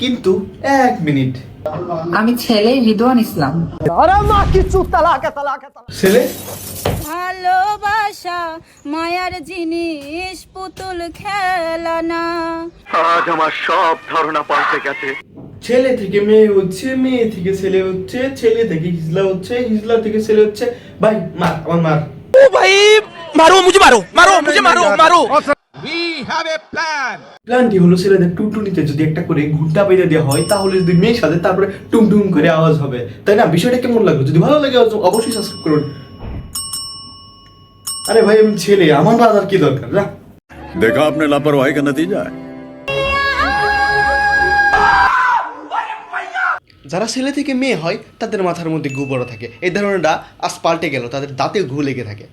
কিন্তু 1 মিনিট, আমি ছেলে রিদওয়ান ইসলাম। ছেলে ভালোবাসা মায়ার জিনিস, পুতুল খেলা না। আজ আমার সব ধারণা পাল্টে গেছে। ছেলে থেকে মেয়ে হচ্ছে, মেয়ে থেকে ছেলে হচ্ছে, ছেলে থেকে হিজলা হচ্ছে, হিজলা থেকে ছেলে হচ্ছে। ভাই মার, আমার মার। ओ भाई मारो मुझे, मारो मारो मुझे, मारो मारो। প্ল্যানটি হলো ছেলেদের টুনটুনিতে যদি একটা করে ঘুরটা বেঁধে দেওয়া হয়, তাহলে যদি মেয়ের সাথে তারপরে টুং টুং করে আওয়াজ হবে, তাই না? বিষয়টা কেমন লাগলো? যদি ভালো লাগে অবশ্যই সাবস্ক্রাইব করুন। আরে ভাই আমি ছেলে, আমার বাজার কি দরকার না? देखा आपने लापरवाही का नतीजा है। যারা ছেলে থেকে মেয়ে হয় তাদের মাথার মধ্যে গু বড় থাকে, এই ধারণাটা আজ পাল্টে গেল, তাদের দাঁতে ঘু লেগে থাকে।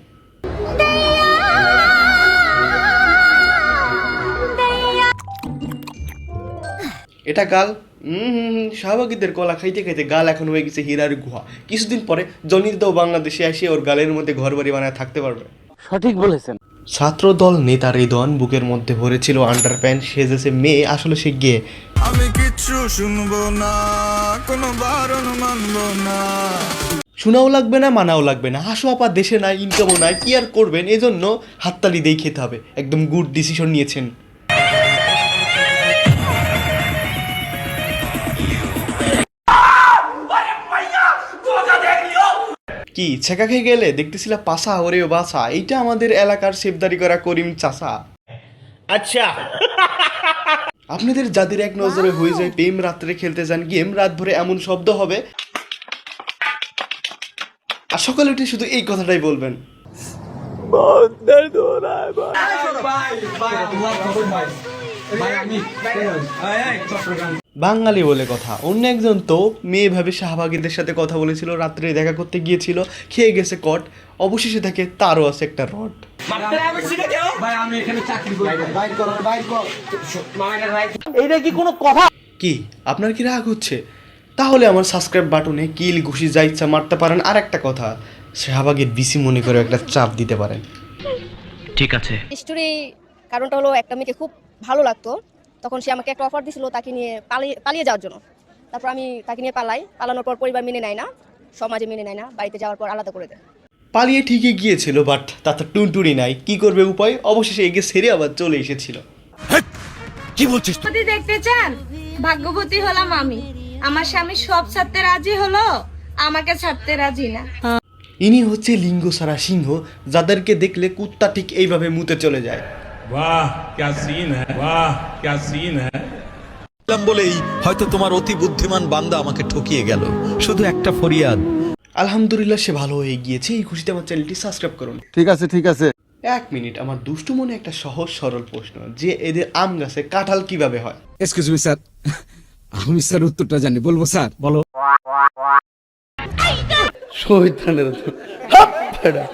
এটা গাল, শাহবাগীদের কলা খাইতে খাইতে গাল এখন হয়ে গেছে হীরার গুহা। কিছুদিন পরে জনিদাও বাংলাদেশে এসে ওর গালের মধ্যে ঘর বাড়ি বানায় থাকতে পারবে। সঠিক বলেছেন। ছাত্র দল নেতা রিদওয়ান বুকের মধ্যে ভরেছিল আন্ডার প্যান্ট, সেজেছে মেয়ে, আসলে সে গে। আমি কিচ্ছু শুনবো না, কোনো বারণ মানবো না। শোনাও লাগবে না, মানাও লাগবে না। হাসু আপা দেশে নাই, ইনকামও নাই, কি আর করবেন? এজন্য হাততালি দিয়ে খেতে হবে। একদম গুড ডিসিশন নিয়েছেন। কি ছেঁকা খেয়ে গেলে দেখতেছিল পাশা ওরে বাসা, এইটা আমাদের এলাকার সেফদারি করা করিম চাষা। अच्छा আপনাদের যাদের এক নজরে হয়ে যায় প্রেম, রাত্রে খেলতে যান গেম, রাত ভরে এমন শব্দ হবে আর সকালে উঠে শুধু এই কথাটাই বলবেন। বাঙালি বলে কথা। অন্য একজন তো মেয়ে ভাবে শাহবাগীদের সাথে কথা বলেছিল, রাত্রে দেখা করতে গিয়েছিল, খেয়ে গেছে কট, অবশেষে দেখে তারও আছে একটা রড। এইটা কি কোনো কথা? কি আপনার কি রাগ হচ্ছে? তাহলে আমার সাবস্ক্রাইব বাটনে কিল ঘুষি যা ইচ্ছা মারতে পারেন। আর একটা কথা, শাহবাগের বিসি মনে করে একটা চাপ দিতে পারেন। ঠিক আছে। স্টোরি কারণটা হলো একটা মেয়েকে খুব ভালো লাগতো, তখন সে আমাকে একটা অফার দিছিল তাকে নিয়ে পালিয়ে যাওয়ার জন্য। তারপর আমি তাকে নিয়ে পালানোর পর পরিবার মেনে নেয় না, সমাজে মেনে নেয় না, বাড়িতে যাওয়ার পর আলাদা করে দেয়। পালিয়ে ঠিকই গিয়েছিল, বাট তাতে টুনটুনি নাই, কি করবে উপায়? অবশেষে এগিয়ে সেরে আবার চলে এসেছিল। কি বলছিস? যদি দেখতে চান, ভাগ্যবতী হলাম আমি। আমার স্বামী সব ছাড়তে রাজি হলো, আমাকে ছাড়তে রাজি না। ইনি হচ্ছে লিঙ্গ সারা সিংহ, যাদেরকে দেখলে কুত্তা ঠিক এইভাবে মুতে চলে যায়। বাহ क्या सीन है, वाह क्या सीन है। বলেই হয়তো তোমার অতি বুদ্ধিমান বান্দা আমাকে ঠকিয়ে গেল। শুধু একটা ফরিয়াদ, আলহামদুলিল্লাহ সে ভালো হয়ে গিয়েছে। এই খুশিতে আমার চ্যানেলটি সাবস্ক্রাইব করুন। ঠিক আছে ঠিক আছে। 1 মিনিট, আমার দুষ্টু মনে একটা সহজ সরল প্রশ্ন, যে এদের আম গাছে কাঁঠাল কিভাবে হয়? এক্সকিউজ মি স্যার, আমি স্যার উত্তরটা জানি, বলবো স্যার? বলো।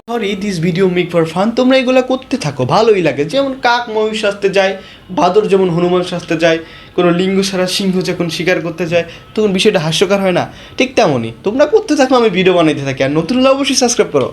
Sorry, this video make for fun. তোমরা এগুলা করতে থাকো, ভালোই লাগে। যেমন কাক ময়ূর সাজতে যায়, বাদর যেমন হনুমান সাজতে যায়, কোনো লিঙ্গ সারা সিংহ যখন শিকার করতে যায়, তখন বিষয়টা হাস্যকর হয় না? ঠিক তেমনই তোমরা করতে থাকো, আমি ভিডিও বানাইতে থাকি। আর নতুন হলে অবশ্যই সাবস্ক্রাইব করো।